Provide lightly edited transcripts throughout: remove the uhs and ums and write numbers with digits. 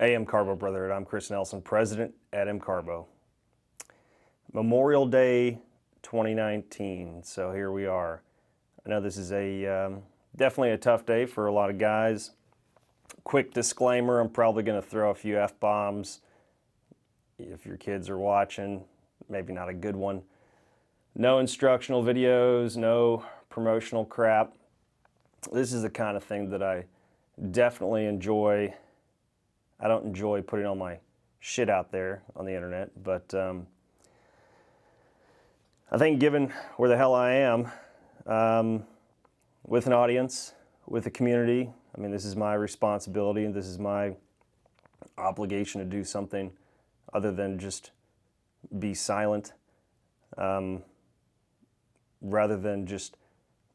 Hey, MCARBO brother, I'm Chris Nelson, president at MCARBO. Memorial Day 2019, so here we are. I know this is definitely a tough day for a lot of guys. Quick disclaimer, I'm probably going to throw a few F-bombs. If your kids are watching, maybe not a good one. No instructional videos, no promotional crap. This is the kind of thing that I definitely enjoy. I don't enjoy putting all my shit out there on the internet, but I think given where the hell I am, with an audience, with a community, I mean, this is my responsibility and this is my obligation to do something other than just be silent, rather than just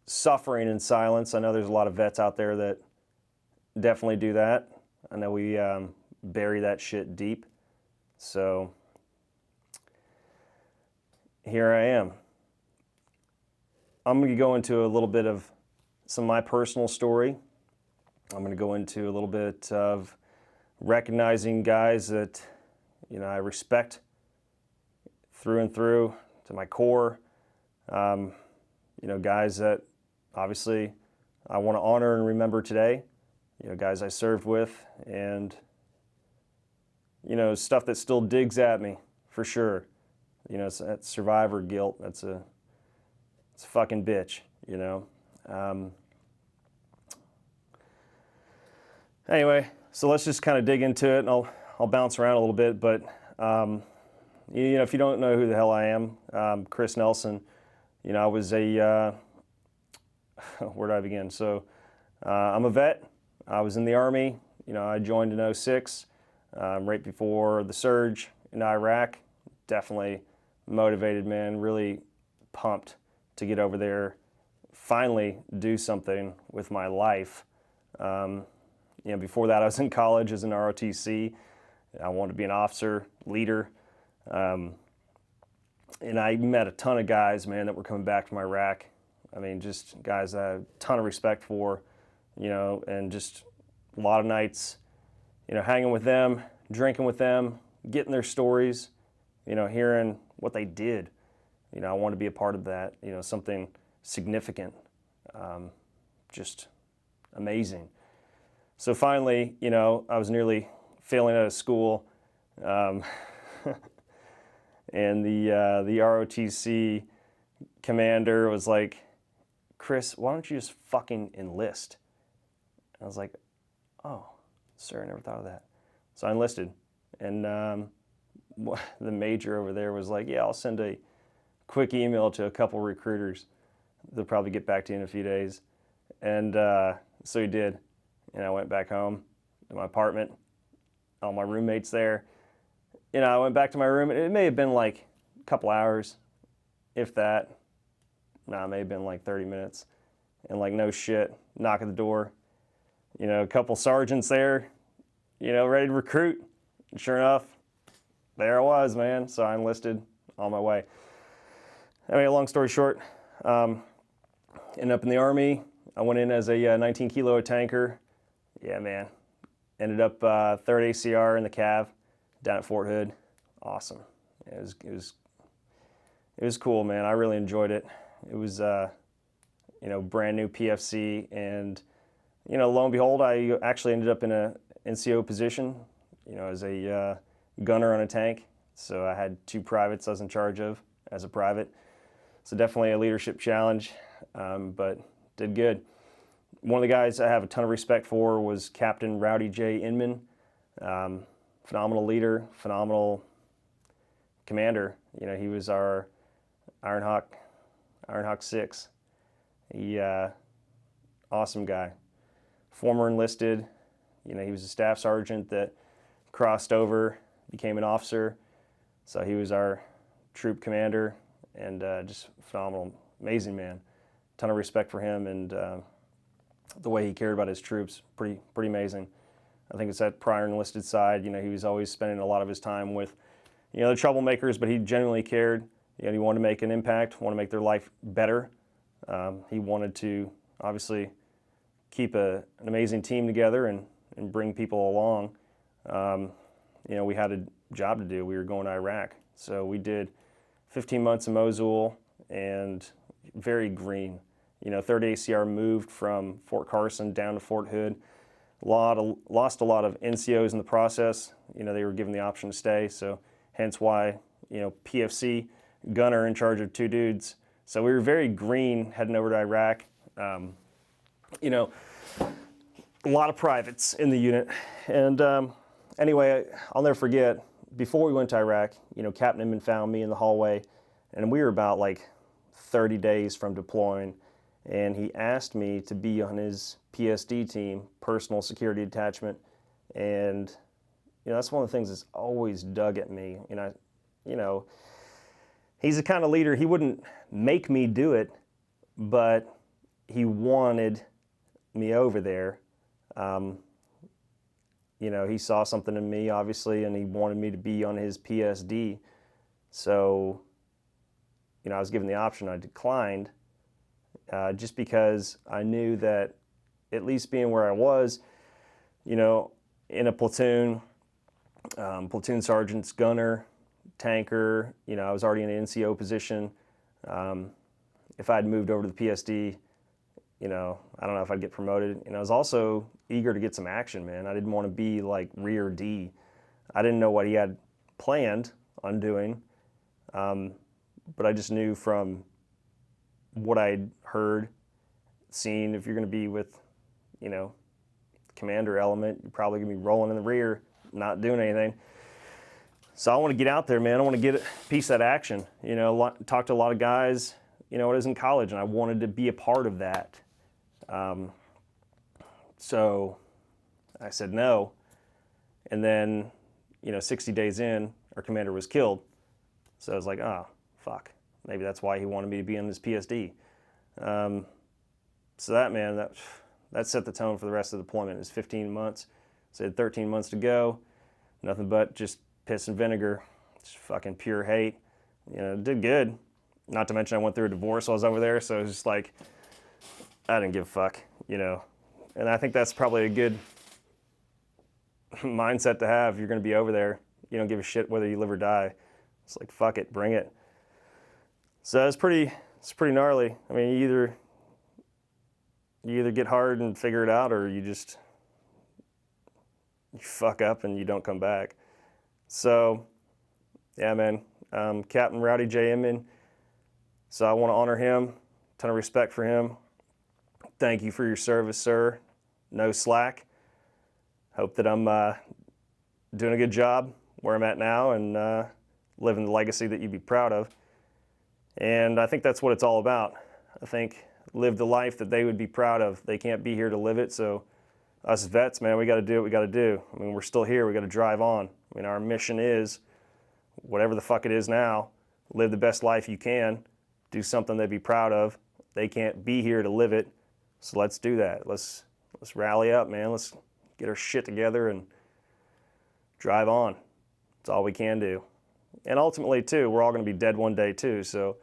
suffering in silence. I know there's a lot of vets out there that definitely do that. I know we bury that shit deep. So here I am. I'm going to go into a little bit of some of my personal story. I'm going to go into a little bit of recognizing guys that, I respect through and through to my core. Guys that obviously I want to honor and remember today. Guys I served with, and stuff that still digs at me for sure. It's that survivor guilt. It's a fucking bitch. Anyway, so let's just kind of dig into it, and I'll bounce around a little bit. But if you don't know who the hell I am, Chris Nelson. I was a where do I begin? So I'm a vet. I was in the Army. I joined in 2006, right before the surge in Iraq. Definitely motivated, man. Really pumped to get over there, finally do something with my life. Before that, I was in college as an ROTC. I wanted to be an officer, leader. And I met a ton of guys, man, that were coming back from Iraq. I mean, just guys I have a ton of respect for. And just a lot of nights, hanging with them, drinking with them, getting their stories, hearing what they did. I want to be a part of that, something significant, just amazing. So finally, I was nearly failing out of school, and the ROTC commander was like, "Chris, why don't you just fucking enlist?" I was like, "Oh, sir, I never thought of that." So I enlisted, and the major over there was like, "Yeah, I'll send a quick email to a couple recruiters. They'll probably get back to you in a few days." And so he did, and I went back home to my apartment, all my roommates there. I went back to my room, and it may have been like a couple hours, if that. It may have been like 30 minutes, and like no shit, knock at the door. A couple sergeants there, ready to recruit. And sure enough, there I was, man. So I enlisted on my way. Anyway, long story short, ended up in the Army. I went in as a 19 kilo tanker. Yeah, man. Ended up 3rd ACR in the Cav down at Fort Hood. Awesome. It was cool, man. I really enjoyed it. It was brand new PFC, and lo and behold, I actually ended up in a NCO position, as a gunner on a tank. So I had 2 privates I was in charge of as a private. So definitely a leadership challenge, but did good. One of the guys I have a ton of respect for was Captain Rowdy J. Inman. Phenomenal leader, phenomenal commander. He was our Iron Hawk 6. He, awesome guy. Former enlisted, he was a staff sergeant that crossed over, became an officer. So he was our troop commander, and just phenomenal, amazing man. Ton of respect for him, and the way he cared about his troops, pretty amazing. I think it's that prior enlisted side. He was always spending a lot of his time with, the troublemakers, but he genuinely cared. He wanted to make an impact, wanted to make their life better. He wanted to obviously keep an amazing team together and bring people along. You know, we had a job to do. We were going to Iraq. So we did 15 months in Mosul and very green. You know, 3rd ACR moved from Fort Carson down to Fort Hood. Lost a lot of NCOs in the process. You know, they were given the option to stay. So hence why, you know, PFC gunner in charge of 2 dudes. So we were very green heading over to Iraq. You know, a lot of privates in the unit. And anyway, I'll never forget, before we went to Iraq, you know, Captain Inman found me in the hallway, and we were about like 30 days from deploying, and he asked me to be on his PSD team, personal security detachment. And, you know, that's one of the things that's always dug at me. You know, he's the kind of leader, he wouldn't make me do it, but he wanted me over there. You know, he saw something in me, obviously, and he wanted me to be on his PSD. So, you know, I was given the option. I declined just because I knew that at least being where I was, you know, in a platoon, platoon sergeant's gunner, tanker, you know, I was already in an NCO position. If I'd moved over to the PSD, you know, I don't know if I'd get promoted. And I was also eager to get some action, man. I didn't want to be like rear D. I didn't know what he had planned on doing, but I just knew from what I'd heard, seen, if you're going to be with, you know, commander element, you're probably going to be rolling in the rear, not doing anything. So I want to get out there, man. I want to get a piece of that action. You know, talk to a lot of guys, you know, when I was in college, and I wanted to be a part of that. So I said no. And then, you know, 60 days in, our commander was killed. So I was like, oh, fuck. Maybe that's why he wanted me to be in this PSD. So that, man, that set the tone for the rest of the deployment. It was 15 months. So I had 13 months to go. Nothing but just piss and vinegar. Just fucking pure hate. You know, did good. Not to mention I went through a divorce while I was over there. So it was just like, I didn't give a fuck, you know. And I think that's probably a good mindset to have. You're going to be over there. You don't give a shit whether you live or die. It's like, fuck it, bring it. So it's pretty gnarly. I mean, you either get hard and figure it out, or you fuck up and you don't come back. So, yeah, man, Captain Rowdy J. Inman. So I want to honor him, ton of respect for him. Thank you for your service, sir. No slack. Hope that I'm doing a good job where I'm at now and living the legacy that you'd be proud of. And I think that's what it's all about. I think live the life that they would be proud of. They can't be here to live it, so us vets, man, we got to do what we got to do. I mean, we're still here. We got to drive on. I mean, our mission is, whatever the fuck it is now, live the best life you can, do something they'd be proud of. They can't be here to live it, so let's do that. Let's rally up, man. Let's get our shit together and drive on. That's all we can do. And ultimately, too, we're all going to be dead one day, too, so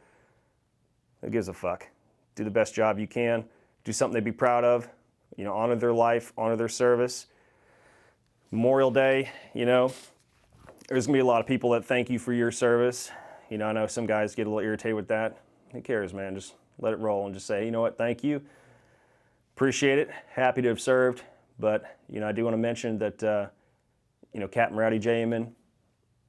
who gives a fuck? Do the best job you can. Do something they'd be proud of. You know, honor their life, honor their service. Memorial Day, you know, there's going to be a lot of people that thank you for your service. You know, I know some guys get a little irritated with that. Who cares, man? Just let it roll and just say, you know what, thank you. Appreciate it. Happy to have served. But, you know, I do want to mention that, you know, Captain Rowdy J. Inman,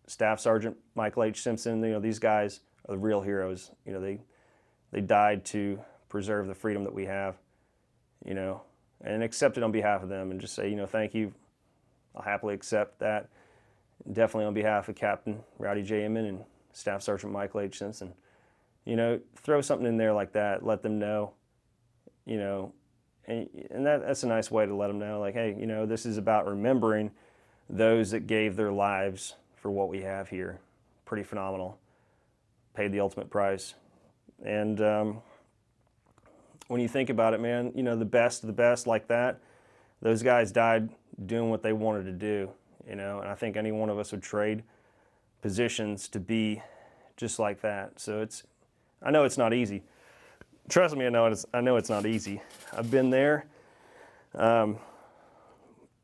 Staff Sergeant Michael H. Simpson, you know, these guys are the real heroes. You know, they died to preserve the freedom that we have, you know, and accept it on behalf of them and just say, you know, thank you. I'll happily accept that. Definitely on behalf of Captain Rowdy J. Inman and Staff Sergeant Michael H. Simpson. You know, throw something in there like that. Let them know, you know, and that's a nice way to let them know, like, hey, you know, this is about remembering those that gave their lives for what we have here. Pretty phenomenal. Paid the ultimate price. And when you think about it, man, you know, the best of the best like that, those guys died doing what they wanted to do, you know, and I think any one of us would trade positions to be just like that. So I know it's not easy. Trust me, I know it's not easy. I've been there. You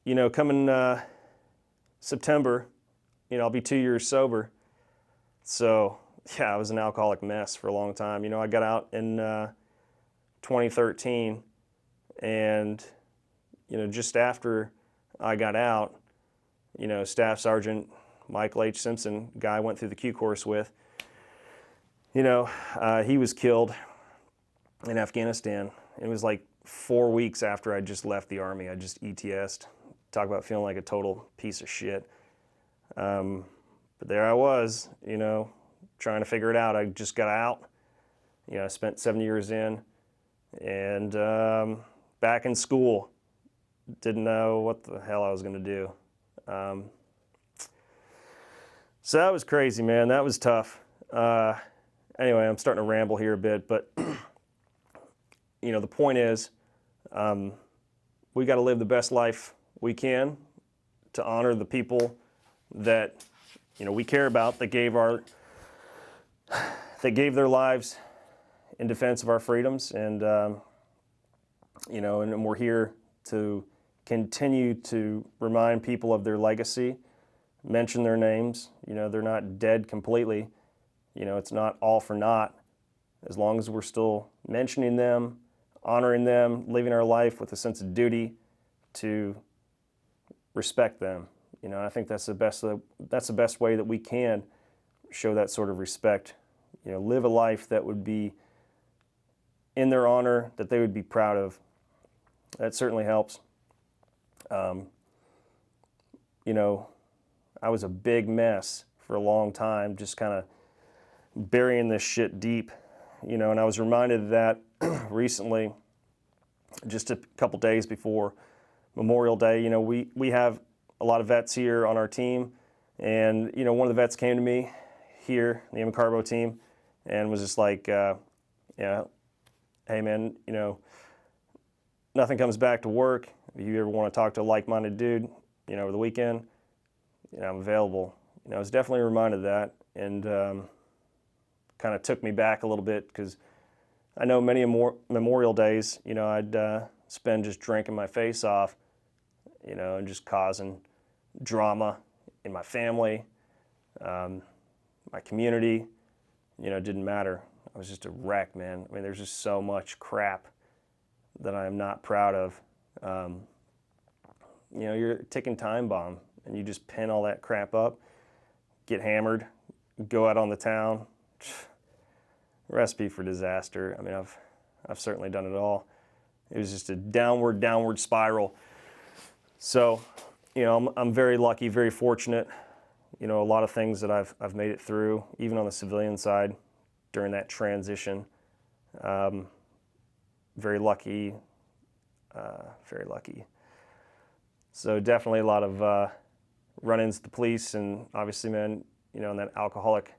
know, September, I'll be 2 years sober. So yeah, I was an alcoholic mess for a long time. I got out in 2013, and just after I got out, Staff Sergeant Michael H. Simpson, guy I went through the Q course with, he was killed in Afghanistan. It was like 4 weeks after I just left the Army. I just ETS'd. Talk about feeling like a total piece of shit. But there I was, trying to figure it out. I just got out. I spent 7 years in, and back in school. Didn't know what the hell I was going to do. So that was crazy, man. That was tough. Anyway, I'm starting to ramble here a bit, but the point is, we got to live the best life we can to honor the people that we care about, that gave their lives in defense of our freedoms, and and we're here to continue to remind people of their legacy, mention their names. They're not dead completely. It's not all for naught. As long as we're still mentioning them, honoring them, living our life with a sense of duty to respect them. I think that's the best way that we can show that sort of respect. Live a life that would be in their honor, that they would be proud of. That certainly helps. I was a big mess for a long time, just kind of burying this shit deep, and I was reminded of that recently, just a couple days before Memorial Day. We have a lot of vets here on our team, and one of the vets came to me here, the MCARBO team, and was just like, hey man, nothing comes back to work. If you ever want to talk to a like-minded dude, over the weekend, I'm available. I was definitely reminded of that, and kind of took me back a little bit, because I know many Memorial Days, I'd spend just drinking my face off, and just causing drama in my family, my community. It didn't matter. I was just a wreck, man. I mean, there's just so much crap that I am not proud of. You're a ticking time bomb, and you just pin all that crap up, get hammered, go out on the town. Recipe for disaster. I mean, I've certainly done it all. It was just a downward spiral. So, I'm very lucky, very fortunate. A lot of things that I've made it through, even on the civilian side, during that transition. Very lucky, very lucky. So definitely a lot of run-ins with the police, and obviously, man, in that alcoholic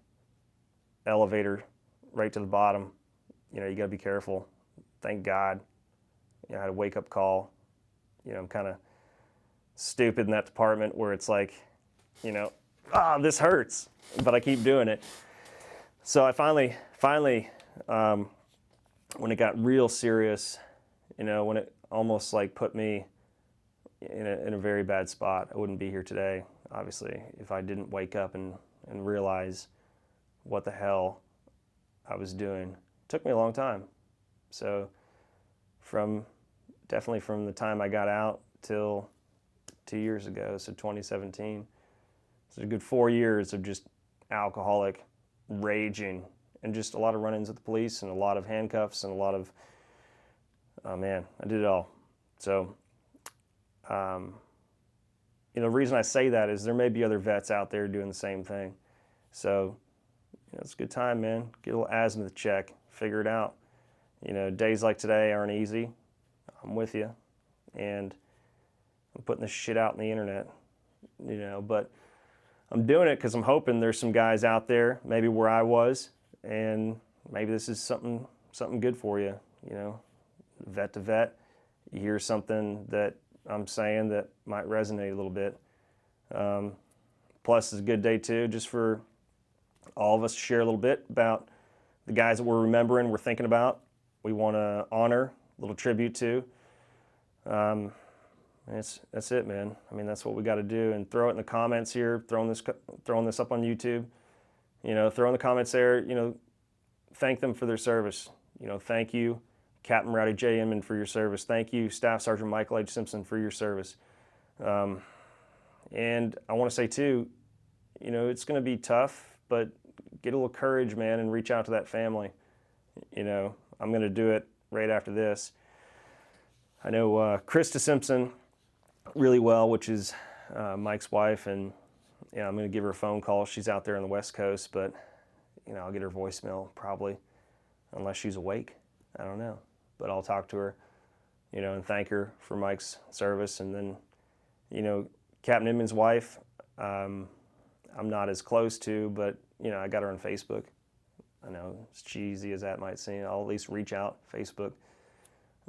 elevator right to the bottom, you gotta be careful. Thank God, I had a wake-up call. I'm kind of stupid in that department where it's like, this hurts, but I keep doing it. So I finally, when it got real serious, when it almost like put me in a very bad spot, I wouldn't be here today, obviously, if I didn't wake up and realize what the hell I was doing. It took me a long time. So definitely from the time I got out till 2 years ago, so 2017, so a good 4 years of just alcoholic raging, and just a lot of run-ins with the police, and a lot of handcuffs, and a lot of, oh man, I did it all. So, the reason I say that is there may be other vets out there doing the same thing. So, it's a good time, man. Get a little asthma check, figure it out. Days like today aren't easy. I'm with you. And I'm putting this shit out on the internet, but I'm doing it because I'm hoping there's some guys out there, maybe where I was, and maybe this is something good for you, vet to vet. You hear something that I'm saying that might resonate a little bit. Plus, it's a good day too, just for all of us to share a little bit about the guys that we're remembering, we're thinking about, we want to honor, a little tribute to. That's it, man. I mean, that's what we got to do. And throw it in the comments here, throwing this up on YouTube. Throw in the comments there, thank them for their service. Thank you, Captain Rowdy J. Inman, for your service. Thank you, Staff Sergeant Michael H. Simpson, for your service. And I want to say too, it's going to be tough, but get a little courage, man, and reach out to that family. I'm going to do it right after this. I know Krista Simpson really well, which is Mike's wife, and I'm going to give her a phone call. She's out there on the West Coast, but I'll get her voicemail probably, unless she's awake. I don't know, but I'll talk to her, and thank her for Mike's service. And then, Captain Inman's wife, I'm not as close to, but I got her on Facebook. I know, as cheesy as that might seem, I'll at least reach out Facebook.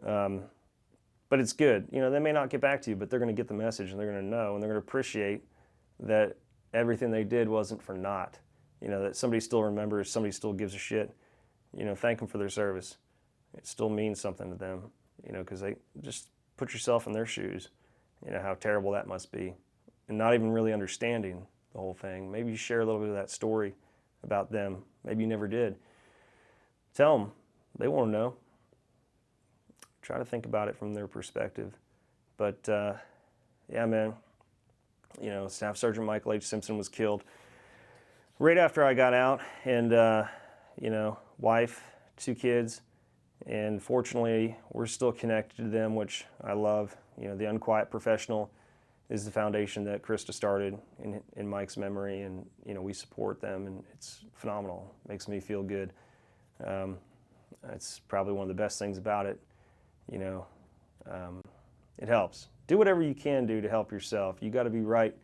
But it's good. They may not get back to you, but they're going to get the message, and they're going to know, and they're going to appreciate that everything they did wasn't for naught. That somebody still remembers, somebody still gives a shit. Thank them for their service. It still means something to them, because they just put yourself in their shoes, how terrible that must be. And not even really understanding the whole thing. Maybe you share a little bit of that story about them. Maybe you never did. Tell them. They want to know. Try to think about it from their perspective. But, yeah, man, Staff Sergeant Michael H. Simpson was killed right after I got out, and, wife, 2 kids, and fortunately, we're still connected to them, which I love. The Unquiet Professional is the foundation that Krista started in Mike's memory, and, we support them, and it's phenomenal. It makes me feel good. It's probably one of the best things about it. It helps. Do whatever you can do to help yourself. You got to be right.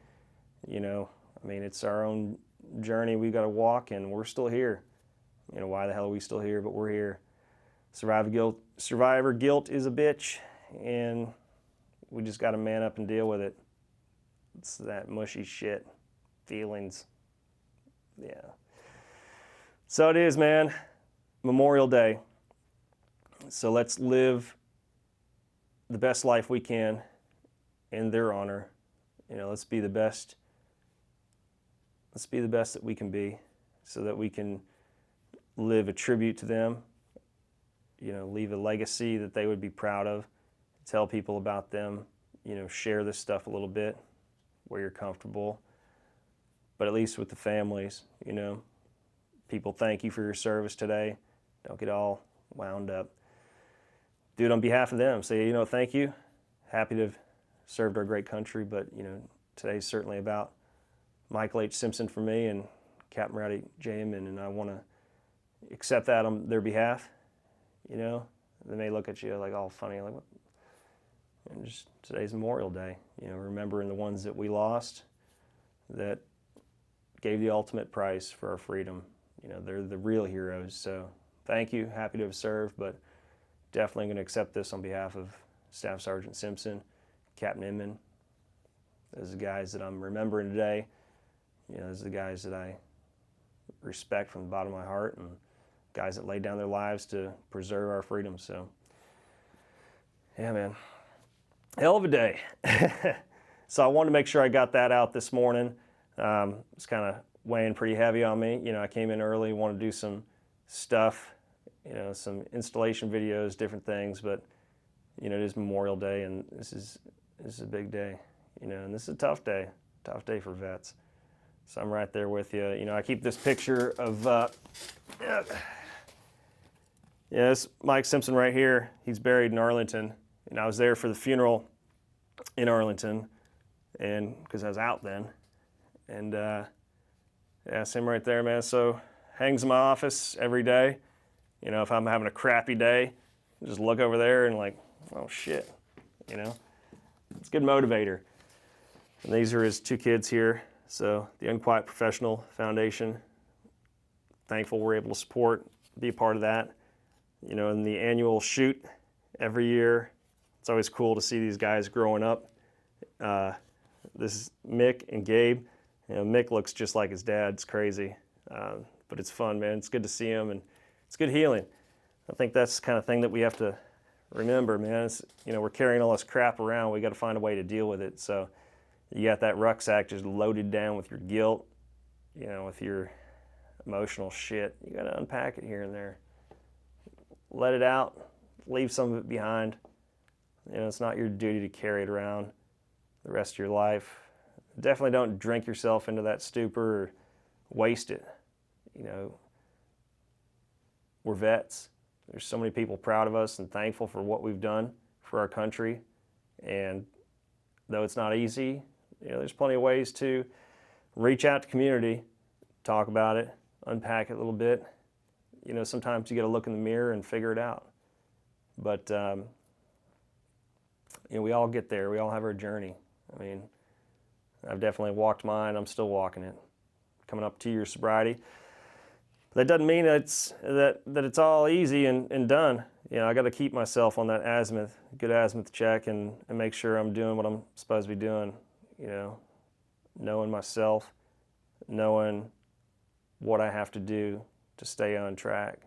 It's our own journey we got to walk, and we're still here. Why the hell are we still here? But we're here. Survivor guilt is a bitch, and we just got to man up and deal with it. It's that mushy shit. Feelings. Yeah. So it is, man. Memorial Day. So let's live the best life we can in their honor. Let's be the best. Let's be the best that we can be, so that we can live a tribute to them, leave a legacy that they would be proud of, tell people about them, share this stuff a little bit where you're comfortable, but at least with the families, people, thank you for your service today. Don't get all wound up. Do it on behalf of them. Say, thank you. Happy to have served our great country, but, today's certainly about Michael H. Simpson for me and Captain Rowdy J. Inman, and I want to accept that on their behalf. They may look at you like all funny, like what? And just today's Memorial Day. Remembering the ones that we lost, that gave the ultimate price for our freedom. They're the real heroes. So thank you. Happy to have served, but definitely going to accept this on behalf of Staff Sergeant Simpson, Captain Inman. Those are the guys that I'm remembering today. Those are the guys that I respect from the bottom of my heart, and guys that laid down their lives to preserve our freedom. So, yeah, man. Hell of a day. So I wanted to make sure I got that out this morning. It's kind of weighing pretty heavy on me. I came in early, wanted to do some stuff, some installation videos, different things, but, it is Memorial Day, and this is a big day, and this is a tough day for vets. So I'm right there with you. I keep this picture of, this Mike Simpson right here. He's buried in Arlington, and I was there for the funeral in Arlington, and because I was out then, and it's him right there, man. So hangs in my office every day. If I'm having a crappy day, just look over there and like, oh shit, it's a good motivator. And these are his 2 kids here. So the Unquiet Professional Foundation, thankful we're able to support, be a part of that. In the annual shoot every year, it's always cool to see these guys growing up. This is Mick and Gabe. Mick looks just like his dad. It's crazy, but it's fun, man. It's good to see him, and it's good healing. I think that's the kind of thing that we have to remember, man, we're carrying all this crap around. We got to find a way to deal with it. So you got that rucksack just loaded down with your guilt, with your emotional shit. You got to unpack it here and there. Let it out. Leave some of it behind. It's not your duty to carry it around the rest of your life. Definitely don't drink yourself into that stupor or waste it. We're vets. There's so many people proud of us and thankful for what we've done for our country. And though it's not easy, there's plenty of ways to reach out to community, talk about it, unpack it a little bit. Sometimes you got to look in the mirror and figure it out. But, we all get there. We all have our journey. I mean, I've definitely walked mine. I'm still walking it. Coming up 2 years sobriety. That doesn't mean that it's all easy and done. I got to keep myself on that good azimuth check and make sure I'm doing what I'm supposed to be doing. Knowing myself, knowing what I have to do to stay on track.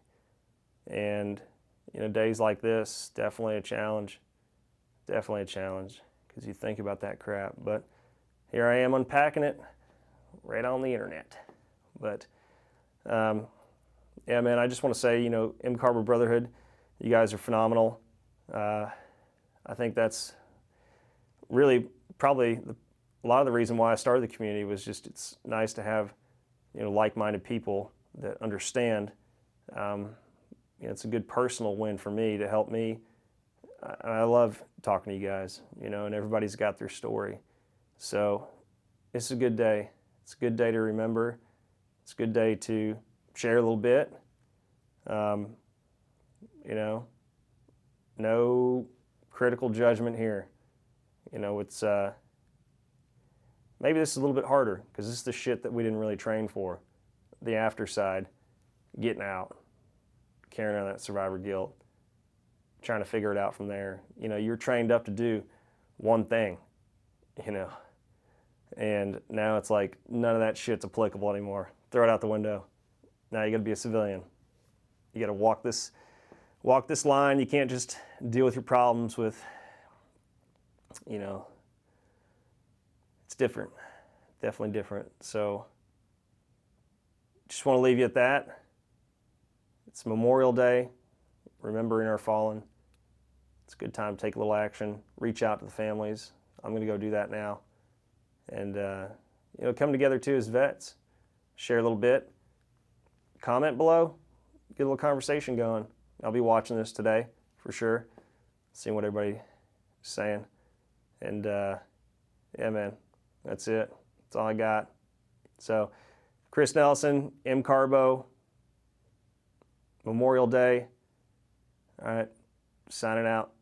And, days like this, definitely a challenge. Definitely a challenge because you think about that crap. But here I am unpacking it right on the internet. But, yeah, man, I just want to say, MCARBO Brotherhood, you guys are phenomenal. I think that's really probably a lot of the reason why I started the community was just it's nice to have, like-minded people that understand. It's a good personal win for me to help me. I love talking to you guys, and everybody's got their story. So it's a good day. It's a good day to remember. It's a good day to share a little bit. No critical judgment here. It's maybe this is a little bit harder because this is the shit that we didn't really train for. The after side, getting out, carrying on that survivor guilt, trying to figure it out from there. You're trained up to do one thing, and now it's like none of that shit's applicable anymore. Throw it out the window. Now you got to be a civilian. You got to walk this line. You can't just deal with your problems with, it's different, definitely different. So just want to leave you at that. It's Memorial Day, remembering our fallen. It's a good time to take a little action, reach out to the families. I'm going to go do that now. And, come together too as vets, share a little bit, comment below, get a little conversation going. I'll be watching this today for sure, seeing what everybody's saying. And yeah, man, that's it. That's all I got. So, Chris Nelson, MCARBO, Memorial Day. All right, signing out.